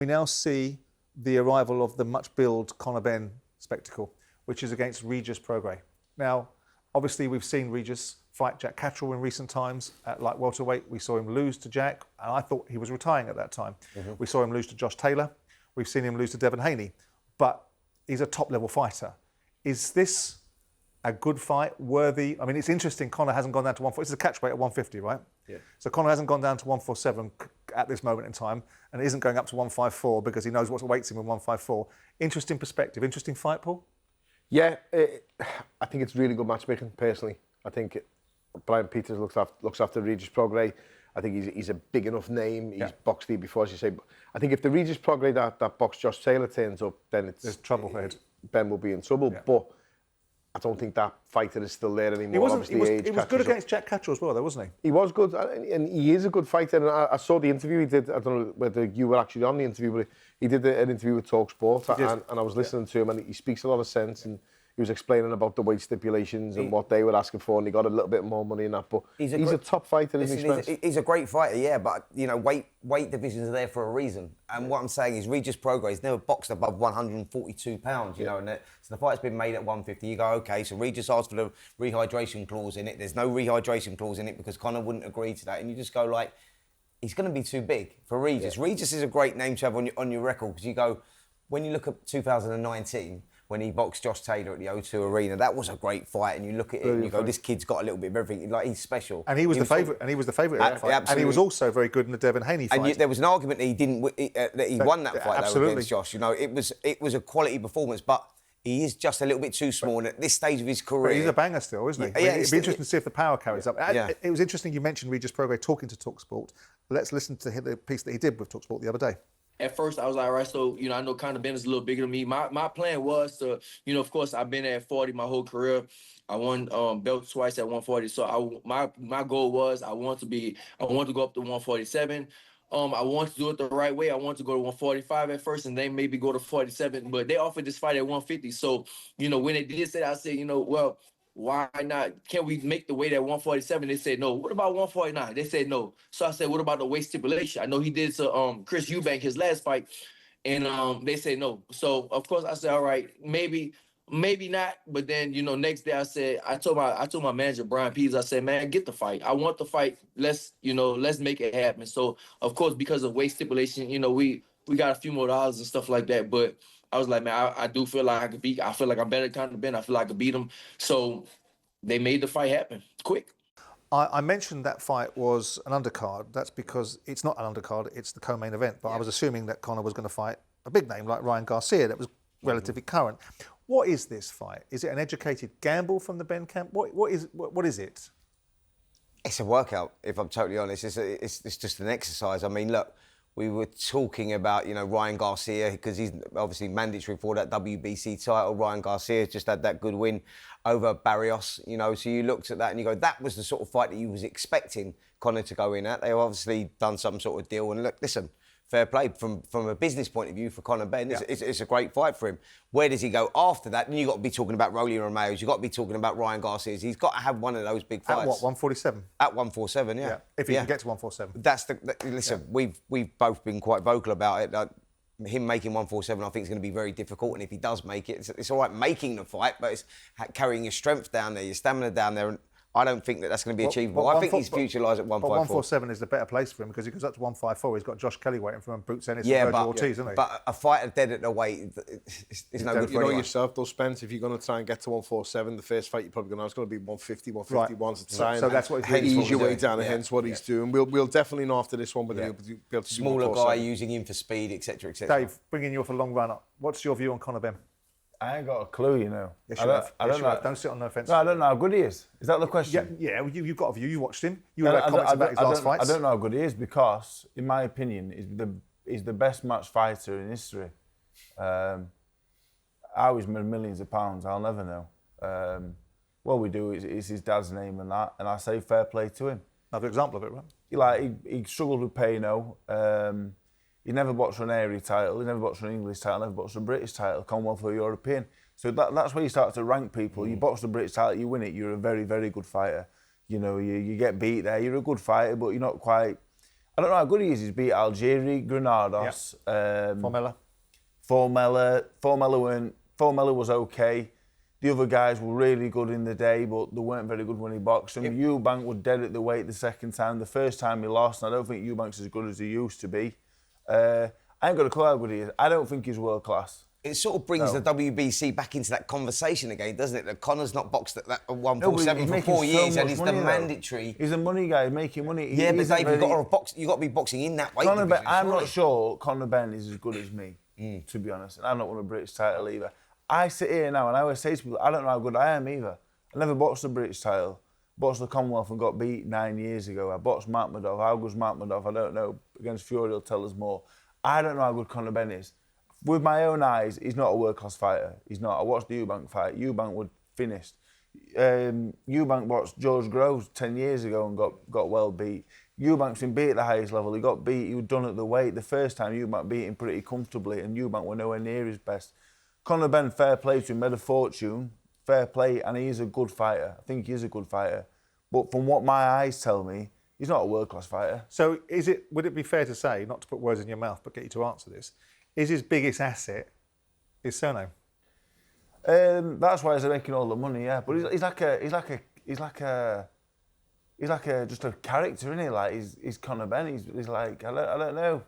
We now see the arrival of the much-billed Conor Benn spectacle, which is against Regis Prograis. Now, obviously, we've seen Regis fight Jack Catterall in recent times at light welterweight. We saw him lose to Jack, and I thought he was retiring at that time. We saw him lose to Josh Taylor. We've seen him lose to Devin Haney. But he's a top-level fighter. Is this a good fight, worthy? I mean, it's interesting, Conor hasn't gone down to 140. This is a catch weight at 150, right? Yeah. So Conor hasn't gone down to 147 at this moment in time, and isn't going up to 154 because he knows what awaits him in 154. Interesting perspective, interesting fight, Paul? Yeah, I think it's really good matchmaking, personally. I think Brian Peters looks after Regis Prograis. I think he's a big enough name. He's boxed here before, as you say. But I think if the Regis Prograis that boxed Josh Taylor turns up, then there's trouble ahead. Ben will be in trouble. Yeah. But I don't think that fighter is still there anymore. He was good against Jack Catterall as well, though, wasn't he? He was good, and he is a good fighter. And I saw the interview he did. I don't know whether you were actually on the interview, but he did an interview with talkSPORT, and I was listening to him, and he speaks a lot of sense. And he was explaining about the weight stipulations and what they were asking for, and he got a little bit more money in that. But he's a top fighter, isn't he? He's a great fighter, yeah. But you know, weight divisions are there for a reason. And what I'm saying is, Regis Prograis never boxed above 142 pounds. You know, and so the fight's been made at 150. You go, okay, so Regis asked for the rehydration clause in it. There's no rehydration clause in it because Conor wouldn't agree to that. And you just go like, he's going to be too big for Regis. Yeah. Regis is a great name to have on your record because you go, when you look at 2019. When he boxed Josh Taylor at the O2 Arena, that was a great fight. And you look at it and you go, this kid's got a little bit of everything. Like, he's special. And he was the favourite. And he was the favourite in that fight. Absolutely. And he was also very good in the Devin Haney fight. And there was an argument that he didn't. That he won that fight though, against Josh. You know, it was a quality performance, but he is just a little bit too small. And at this stage of his career, but he's a banger still, isn't he? Yeah, it'd be interesting to see if the power carries up. It was interesting you mentioned Regis Prograis talking to talkSPORT. Let's listen to the piece that he did with talkSPORT the other day. At first, I was like, all right, so, you know, I know Conor Benn is a little bigger than me. My plan was to, you know, of course, I've been at 40 my whole career. I won belts twice at 140. So my goal was I want to go up to 147. I want to do it the right way. I want to go to 145 at first and then maybe go to 47. But they offered this fight at 150. So, you know, when they did say that, I said, you know, well, why not? Can we make the weight at 147? They said no. What about 149? They said no. So I said, what about the weight stipulation? I know he did to Chris Eubank his last fight, and they said no. So of course I said, all right, maybe not. But then, you know, next day I told my manager Brian Peters, I said, man, get the fight. I want the fight. Let's make it happen. So of course, because of weight stipulation, you know, we got a few more dollars and stuff like that, but I was like, man, I do feel like I feel like I'm better than Conor Benn. I feel like I could beat him. So they made the fight happen quick. I mentioned that fight was an undercard. That's because it's not an undercard, it's the co-main event. But I was assuming that Conor was going to fight a big name like Ryan Garcia that was relatively current. What is this fight? Is it an educated gamble from the Benn camp? What is it? It's a workout, if I'm totally honest. It's just an exercise. I mean, look, we were talking about, you know, Ryan Garcia, because he's obviously mandatory for that WBC title. Ryan Garcia just had that good win over Barrios, you know. So you looked at that and you go, that was the sort of fight that you was expecting Conor to go in at. They've obviously done some sort of deal. And look, listen, fair play from a business point of view for Conor Benn. It's a great fight for him. Where does he go after that? Then you've got to be talking about Rolly Romeo's. You've got to be talking about Ryan Garcia's. He's got to have one of those big fights. At what, 147? At 147, yeah. If he can get to 147. That's listen, we've both been quite vocal about it. Him making 147, I think, is going to be very difficult. And if he does make it, it's all right making the fight, but it's carrying your strength down there, your stamina down there. And I don't think that's going to be achievable. I think his future lies at 154. But 147 is the better place for him because he goes up to 154. He's got Josh Kelly waiting for him, Brooks Ennis and Virgil Ortiz, isn't he? But a fighter dead at the weight is no good for anyone. You know yourself, though, Spence, if you're going to try and get to 147, the first fight you're probably going to have is going to be 150, 151 to try. So that's what he's ease your way down, and hence what he's doing. We'll definitely know after this one whether he'll be able to do smaller guy using him for speed, etc., etc. Dave, bringing you off a long run up. What's your view on Conor Benn? I ain't got a clue, you know. Yes, I don't know. Don't sit on the fence. No, I don't know how good he is. Is that the question? Yeah. You've got a view. You watched him. You had comments about his last fights. I don't know how good he is because, in my opinion, he's the best match fighter in history. How he's made millions of pounds, I'll never know. What we do is his dad's name and that, and I say fair play to him. Another example of it, right? He struggled with Payno. He never boxed for an area title, he never boxed for an English title, never boxed for a British title, Commonwealth or European. So that's where you start to rank people. You box the British title, you win it, you're a very, very good fighter. You know, you get beat there, you're a good fighter, but you're not quite... I don't know how good he is. He's beat Algieri, Granados, Formella was okay. The other guys were really good in the day, but they weren't very good when he boxed them. Eubank was dead at the weight the second time. The first time he lost, and I don't think Eubank's as good as he used to be. I ain't got a clue how good he is. I don't think he's world class. It sort of brings the WBC back into that conversation again, doesn't it? That Conor's not boxed at that 147 for 4 years, and he's the mandatory. He's a money guy, he's making money. Yeah, but Dave, you've got to be boxing in that weight division. I'm not sure Conor Benn is as good as me, to be honest. And I've not won a British title either. I sit here now and I always say to people, I don't know how good I am either. I never boxed the British title. Boxed the Commonwealth and got beat 9 years ago. I boxed Makhmudov. How good's Makhmudov? I don't know. Against Fury, he'll tell us more. I don't know how good Conor Benn is. With my own eyes, he's not a world-class fighter. He's not. I watched the Eubank fight. Eubank was finished. Eubank boxed George Groves 10 years ago and got well beat. Eubank's been beat at the highest level. He got beat. He was done at the weight. The first time, Eubank beat him pretty comfortably, and Eubank were nowhere near his best. Conor Benn, fair play to him, made a fortune. Fair play, and he is a good fighter. I think he is a good fighter. But from what my eyes tell me, he's not a world-class fighter. So would it be fair to say, not to put words in your mouth, but get you to answer this, is his biggest asset his surname? That's why he's making all the money, yeah. But he's like just a character, isn't he? Like he's Conor Benn. He's like I don't know.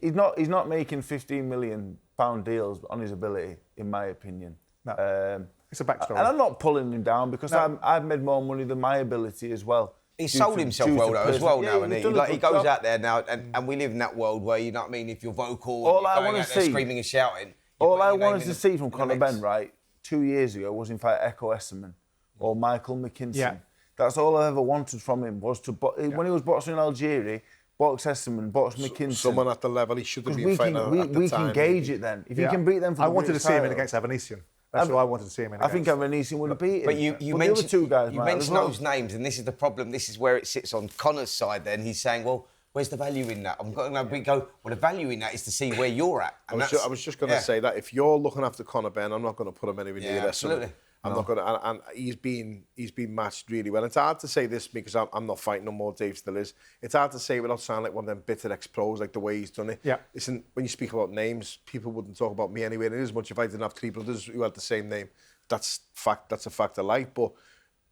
He's not making £15 million deals on his ability, in my opinion. No. It's a backstory. And I'm not pulling him down because I've made more money than my ability as well. He's sold himself well though, as well now, isn't he? Like he goes job. out there now, and we live in that world where, you know what I mean, if you're vocal, all and I you're want going to out there see, screaming and shouting. All I wanted to see from Conor Benn, right, 2 years ago was in fact Echo Esserman or Michael McKinson. Yeah. That's all I ever wanted from him was to when he was boxing in Algeria, box Esserman, box McKinson. Someone at the level he should have been fighting at the time. We can gauge it then. If you can beat them for I the wanted to British see him title, in against Avanesian. That's what I wanted to see him in I against. think Avanesian would have beat him. But you the mentioned other two guys, you man, mentioned as well. those names, and this is the problem. This is where it sits on Conor's side. Then he's saying, "Well, where's the value in that?" We go, "Well, the value in that is to see where you're at." I was just going to say that if you're looking after Conor Benn, I'm not going to put him anywhere near this. Absolutely. I'm not going to, and he's been matched really well. It's hard to say this because I'm not fighting no more. Dave still is. It's hard to say without sounding like one of them bitter ex-pros, like the way he's done it. Yeah. Listen, when you speak about names, people wouldn't talk about me anyway. And it is much if I didn't have three brothers who had the same name. That's fact. That's a fact of life. But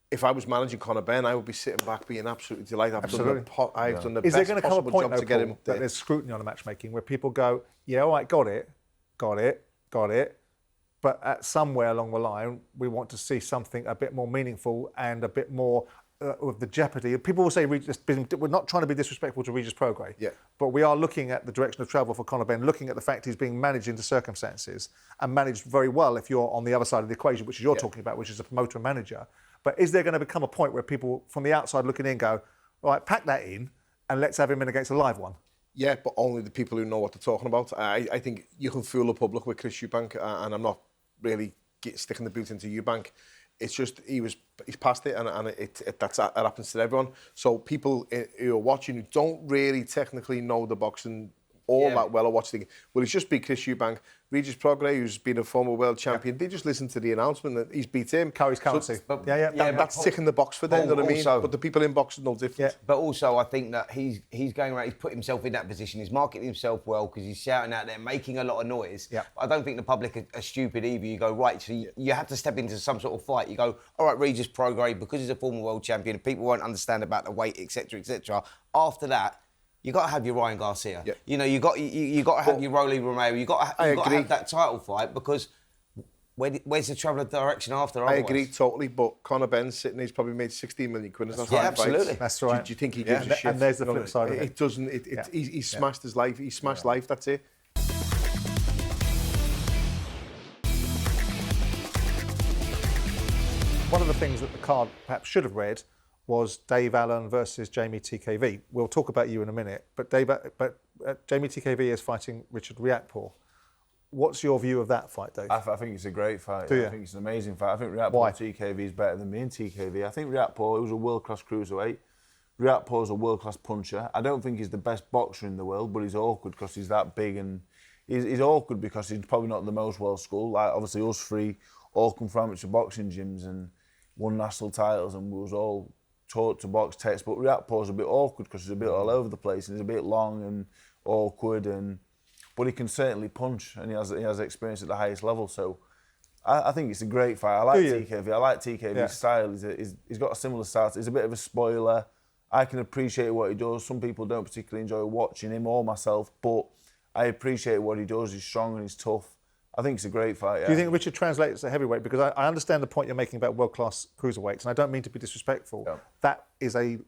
if I was managing Conor Benn, I would be sitting back being absolutely delighted. I've done the best Is there going to come a point, job to get him up there. that there's scrutiny on the matchmaking where people go, yeah, all right, got it, but at somewhere along the line, we want to see something a bit more meaningful and a bit more of the jeopardy. People will say, we're not trying to be disrespectful to Regis Prograis, but we are looking at the direction of travel for Conor Benn, looking at the fact he's being managed into circumstances and managed very well if you're on the other side of the equation, which is you're talking about, which is a promoter and manager. But is there going to become a point where people from the outside looking in go, all right, pack that in and let's have him in against a live one? Yeah, but only the people who know what they're talking about. I think you can fool the public with Chris Eubank, and I'm not really sticking the boot into Eubank. It's just he's past it, and that happens to everyone. So people who are watching who don't really technically know the boxing all that well or watch the game, well, it's just beat Chris Eubank. Regis Prograis, who's been a former world champion, they just listen to the announcement that he's beat him. Carries currency. So, that's ticking the box for them, you know what I mean? But the people in boxing no different. Yeah. But also, I think that he's going around, he's put himself in that position, he's marketing himself well because he's shouting out there, making a lot of noise. Yeah. I don't think the public are stupid either. You go, right, so you have to step into some sort of fight. You go, all right, Regis Prograis, because he's a former world champion, people won't understand about the weight, etc., etc. After that, you got to have your Ryan Garcia. Yeah. You know, you got to have your Rolly Romero. You got to have that title fight because where's the travel direction after? I agree totally, but Conor Benn's sitting. He's probably made 16 million quid. Absolutely. That's right. Do you think he gives a shit? And there's the flip side of it. It doesn't. He's smashed his life. He's smashed life. That's it. One of the things that the card perhaps should have read was Dave Allen versus Jamie TKV. We'll talk about you in a minute, but Jamie TKV is fighting Richard Reactpaw. What's your view of that fight, Dave? I think it's a great fight. Do you? I think it's an amazing fight. I think Reactpaw TKV is better than me in TKV. I think Reactpaw, he was a world-class cruiserweight. Reactpaw is a world-class puncher. I don't think he's the best boxer in the world, but he's awkward because he's that big, and he's awkward because he's probably not the most well-schooled. Like, obviously, us three all come from amateur boxing gyms and won national titles, and we was all taught to box text, but Reactpaw's a bit awkward because he's a bit all over the place and he's a bit long and awkward, but he can certainly punch and he has experience at the highest level. So I think it's a great fight. I like TKV. I like TKV's style. He's got a similar style. He's a bit of a spoiler. I can appreciate what he does. Some people don't particularly enjoy watching him or myself, but I appreciate what he does. He's strong and he's tough. I think it's a great fight. Yeah. Do you think Richard translates to heavyweight? Because I understand the point you're making about world-class cruiserweights, and I don't mean to be disrespectful. Yeah. That is a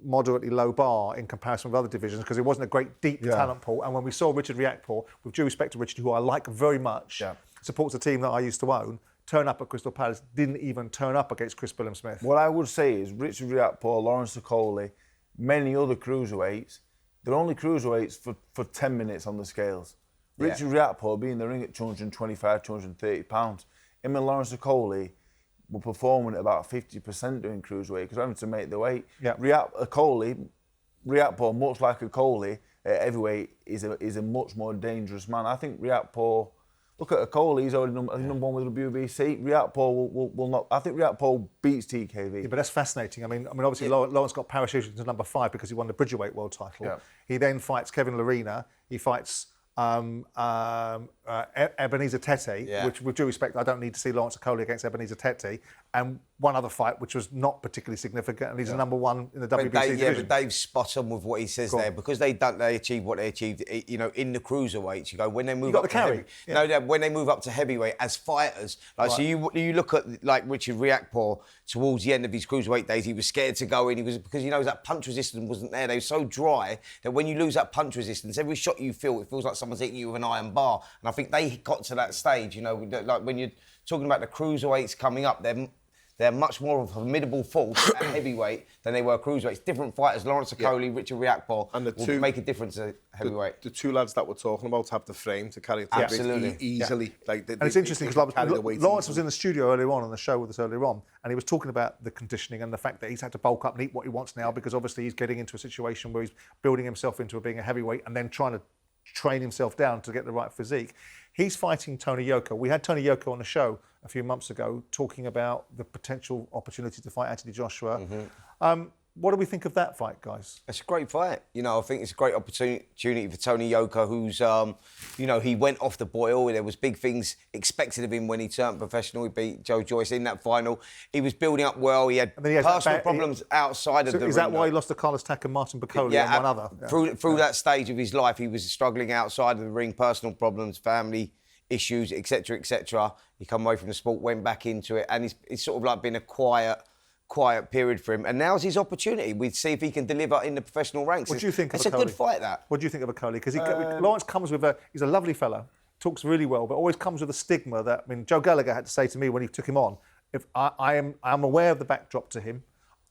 moderately low bar in comparison with other divisions because it wasn't a great deep talent pool. And when we saw Richard Reactpaw, with due respect to Richard, who I like very much, supports a team that I used to own, turn up at Crystal Palace, didn't even turn up against Chris Billam-Smith. What I would say is Richard Reactpaw, Lawrence Okoli, many other cruiserweights, they're only cruiserweights for 10 minutes on the scales. Richard Reactpaw being in the ring at 225, 230 pounds. Him and Lawrence Okoli were performing at about 50% doing cruiserweight because having to make the weight. Yeah. Reactpaw, much like Okoli, at heavyweight, is a much more dangerous man. I think Reactpaw, look at Okoli, he's already number one with WBC. Reactpaw will not. I think Reactpaw beats TKV. Yeah, but that's fascinating. I mean, obviously Lawrence got parachuted to number 5 because he won the Bridgerweight world title. Yeah. He then fights Kevin Lerena. He fights Ebenezer Tete, which, with due respect, I don't need to see Lawrence Okoli against Ebenezer Tete, and one other fight which was not particularly significant, and he's a number 1 in the WBC division. Yeah, but Dave's spot on with what he says there because they achieved what they achieved. You know, in the cruiserweights, you go when they move up to heavyweight. No, when they move up to heavyweight as fighters, like so you look at like Richard Reactpaw towards the end of his cruiserweight days, he was scared to go in. Because he knows that punch resistance wasn't there. They were so dry that when you lose that punch resistance, every shot you feel, it feels like someone's hitting you with an iron bar. And I think they got to that stage. You know, like when you're talking about the cruiserweights coming up, they're much more of a formidable force at heavyweight than they were cruiserweights. Different fighters, Lawrence Okoli, Richard Reactpaw, and will make a difference at heavyweight. The two lads that we're talking about have the frame to carry it easily. Like and it's interesting because Lawrence was in the studio earlier on the show with us earlier on, and he was talking about the conditioning and the fact that he's had to bulk up and eat what he wants now because obviously he's getting into a situation where he's building himself into being a heavyweight and then trying to train himself down to get the right physique. He's fighting Tony Yoka. We had Tony Yoka on the show a few months ago talking about the potential opportunity to fight Anthony Joshua. What do we think of that fight, guys? It's a great fight. You know, I think it's a great opportunity for Tony Yoka, who's, you know, he went off the boil. There was big things expected of him when he turned professional. He beat Joe Joyce in that final. He was building up well. He had personal problems outside of the ring. Is that why he lost to Carlos Tack and Martin Bacoli and one other? Yeah. Through that stage of his life, he was struggling outside of the ring, personal problems, family issues, etc., etc. He come away from the sport, went back into it, and it's sort of like been a quiet period for him. And now's his opportunity. We'd see if he can deliver in the professional ranks. What do you think of It's a good fight, that. What do you think of Okoli? Because Lawrence comes with he's a lovely fella, talks really well, but always comes with a stigma that, I mean, Joe Gallagher had to say to me when he took him on, if I'm aware of the backdrop to him,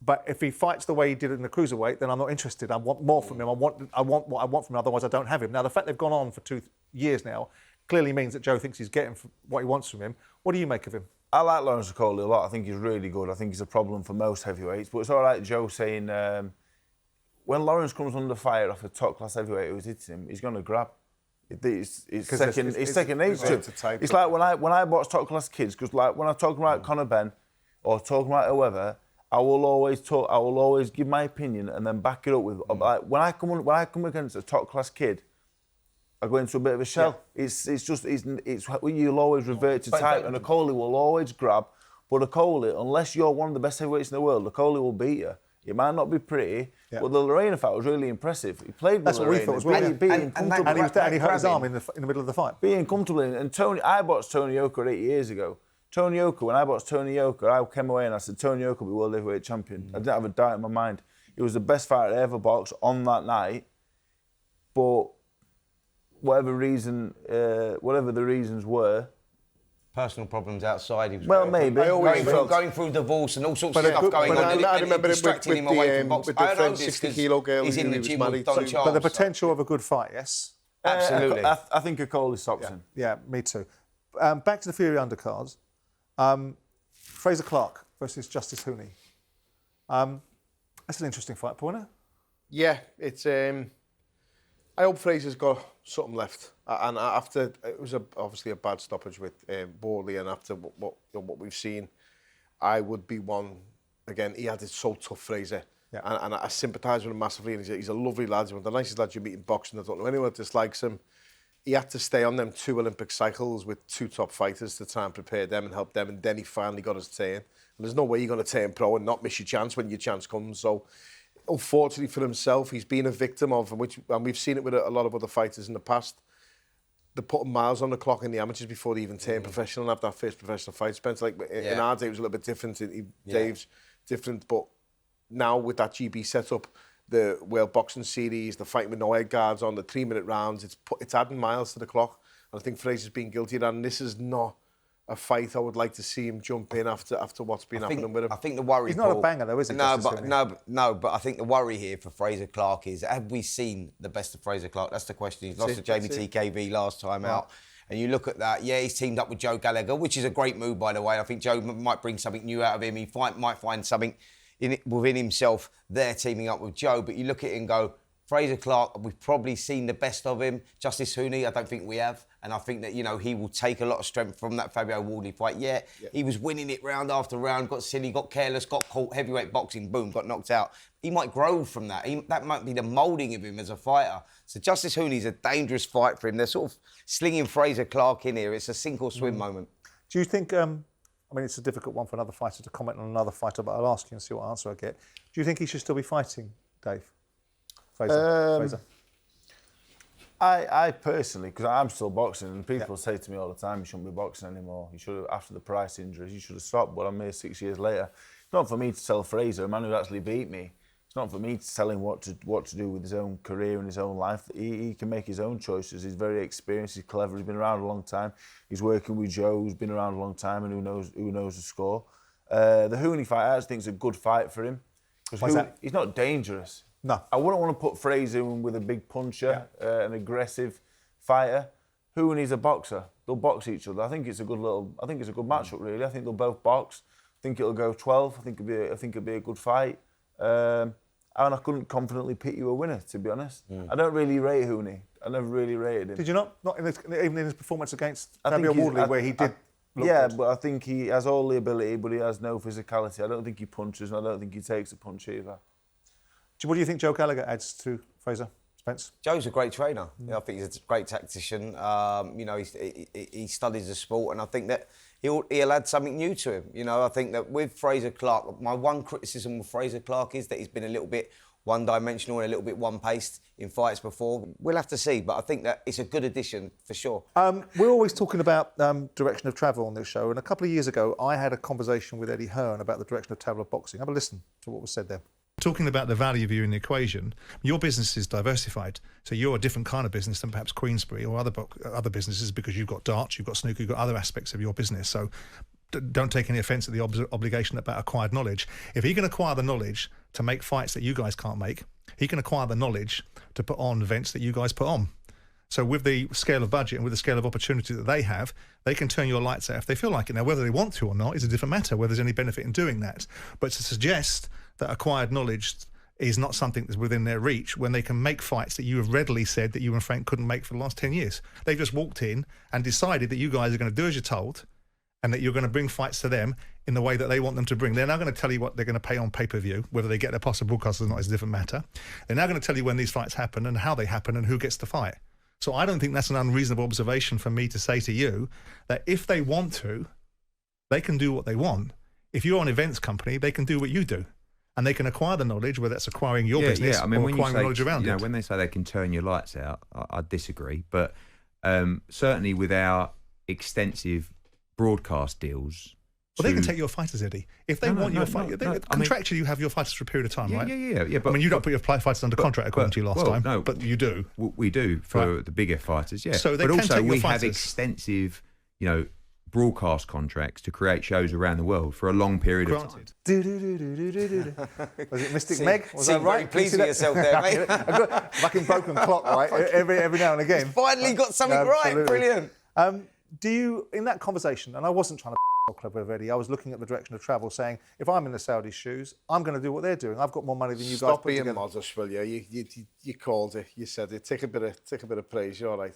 but if he fights the way he did in the cruiserweight, then I'm not interested. I want more from him. I want what I want from him, otherwise I don't have him. Now, the fact they've gone on for 2 years now clearly means that Joe thinks he's getting what he wants from him. What do you make of him? I like Lawrence Okoli a lot. I think he's really good. I think he's a problem for most heavyweights. But it's all right, Joe saying when Lawrence comes under fire off a top-class heavyweight who's hitting him, he's going to grab. It's second nature. It's like when I watch top-class kids, because like when I'm talking about Conor Benn or talking about whoever, I will always give my opinion and then back it up with like when I come against a top-class kid, I go into a bit of a shell. Yeah. It's you'll always revert to type, and Okoli will always grab. But Okoli, unless you're one of the best heavyweights in the world, Okoli will beat you. It might not be pretty, but the Lerena fight was really impressive. He played with That's what we thought as well. And he hurt his arm in the middle of the fight. Being comfortable and Tony, I boxed Tony Yoka 8 years ago. Tony Yoka, when I boxed Tony Yoka, I came away and I said, Tony Yoka will be world heavyweight champion. I didn't have a doubt in my mind. He was the best fighter I ever boxed on that night. But whatever the reasons were, personal problems outside. He was maybe going through divorce and all sorts of stuff going on. I remember distracting him away from boxing. With the 60-kilo girl he's in the gym with Don Charles. But the potential of a good fight, yes. Absolutely. I think Okoli stops him. Yeah, me too. Back to the Fury undercards. Fraser Clark versus Justice Huni. That's an interesting fight, Paul, isn't it? Yeah, it's. I hope Fraser's got something left. And after it was obviously a bad stoppage with Borley, and after what we've seen, I would be one again, he had it so tough, Fraser. Yeah. And I sympathise with him massively. And he's a lovely lad. He's one of the nicest lads you meet in boxing. I don't know anyone that dislikes him. He had to stay on them 2 Olympic cycles with 2 top fighters to try and prepare them and help them. And then he finally got his turn. And there's no way you're going to turn pro and not miss your chance when your chance comes. So, unfortunately for himself, he's been a victim of, and we've seen it with a lot of other fighters in the past. They're putting miles on the clock in the amateurs before they even turn professional and have that first professional fight. Spence, like in our day, it was a little bit different. Dave's different, but now with that GB setup, the World Boxing Series, the fighting with no head guards on, the 3-minute rounds, it's adding miles to the clock. And I think Fraser's been guilty of that. And this is not a fight I would like to see him jump in after what's been happening with him. I think the worry. He's not a banger though, is he? No, but I think the worry here for Fraser Clark is: have we seen the best of Fraser Clark? That's the question. He's lost to Jamie TKV last time out. And you look at that, yeah, he's teamed up with Joe Gallagher, which is a great move, by the way. I think Joe might bring something new out of him. He might find something within himself there teaming up with Joe. But you look at it and go, Fraser Clark, we've probably seen the best of him. Justice Huni, I don't think we have. And I think that, he will take a lot of strength from that Fabio Wardley fight. Yeah, he was winning it round after round, got silly, got careless, got caught, heavyweight boxing, boom, got knocked out. He might grow from that. That might be the moulding of him as a fighter. So Justice Huni's a dangerous fight for him. They're sort of slinging Fraser Clark in here. It's a sink or swim moment. Do you think, it's a difficult one for another fighter to comment on another fighter, but I'll ask you and see what answer I get. Do you think he should still be fighting, Dave? Fraser? I personally, because I'm still boxing, and people say to me all the time, you shouldn't be boxing anymore. You should have, after the Price injuries, you should have stopped. But I'm here 6 years later. It's not for me to tell Fraser, a man who actually beat me. It's not for me to tell him what to do with his own career and his own life. He can make his own choices. He's very experienced. He's clever. He's been around a long time. He's working with Joe, who's been around a long time and who knows the score. The Huni fight, I actually think, is a good fight for him. Because he's not dangerous. No. I wouldn't want to put Fraser in with a big puncher, an aggressive fighter. Huni's a boxer. They'll box each other. I think it's a good matchup, really. I think they'll both box. I think it'll go 12. I think it'll be a good fight. And I couldn't confidently pick you a winner, to be honest. I don't really rate Huni. I never really rated him. Did you not? Not even in his performance against Fabio Wardley, where he did. But I think he has all the ability, but he has no physicality. I don't think he punches, and I don't think he takes a punch either. What do you think Joe Gallagher adds to Fraser, Spence? Joe's a great trainer. I think he's a great tactician. He studies the sport, and I think that he'll add something new to him. I think that with Fraser Clark, my one criticism with Fraser Clark is that he's been a little bit one-dimensional and a little bit one-paced in fights before. We'll have to see, but I think that it's a good addition for sure. We're always talking about direction of travel on this show, and a couple of years ago, I had a conversation with Eddie Hearn about the direction of travel of boxing. Have a listen to what was said there. Talking about the value of you in the equation, your business is diversified. So you're a different kind of business than perhaps Queensberry or other businesses, because you've got darts, you've got snooker, you've got other aspects of your business. So don't take any offence at the obligation about acquired knowledge. If he can acquire the knowledge to make fights that you guys can't make, he can acquire the knowledge to put on events that you guys put on. So with the scale of budget and with the scale of opportunity that they have, they can turn your lights out if they feel like it. Now, whether they want to or not is a different matter, whether there's any benefit in doing that. But to suggest that acquired knowledge is not something that's within their reach when they can make fights that you have readily said that you and Frank couldn't make for the last 10 years. They've just walked in and decided that you guys are going to do as you're told and that you're going to bring fights to them in the way that they want them to bring. They're now going to tell you what they're going to pay on pay-per-view. Whether they get their possible broadcast or not is a different matter. They're now going to tell you when these fights happen and how they happen and who gets to fight. So I don't think that's an unreasonable observation for me to say to you that if they want to, they can do what they want. If you're an events company, they can do what you do. And they can acquire the knowledge, whether that's acquiring your business or acquiring knowledge around it. When they say they can turn your lights out, I disagree. But certainly with our extensive broadcast deals... Well, they can take your fighters, Eddie. If they want your fight, contractually you have your fighters for a period of time, right? Yeah. But, you don't put your fighters under contract according to you last time, no, but you do. We do for the bigger fighters, yeah. So they but can also take your we have fighters. extensive, broadcast contracts to create shows around the world for a long period of time. Was it Mystic Meg? Was that right? Very pleased with yourself there, mate. I've got fucking broken clock, right? Every now and again. Finally got something right. Brilliant. Do you, in that conversation, and I wasn't trying to clever with Eddie, I was looking at the direction of travel, saying, if I'm in the Saudi shoes, I'm going to do what they're doing. I've got more money than you guys put together. Stop being modest, will you? You called it. You said it. Take a bit of praise. You're all right.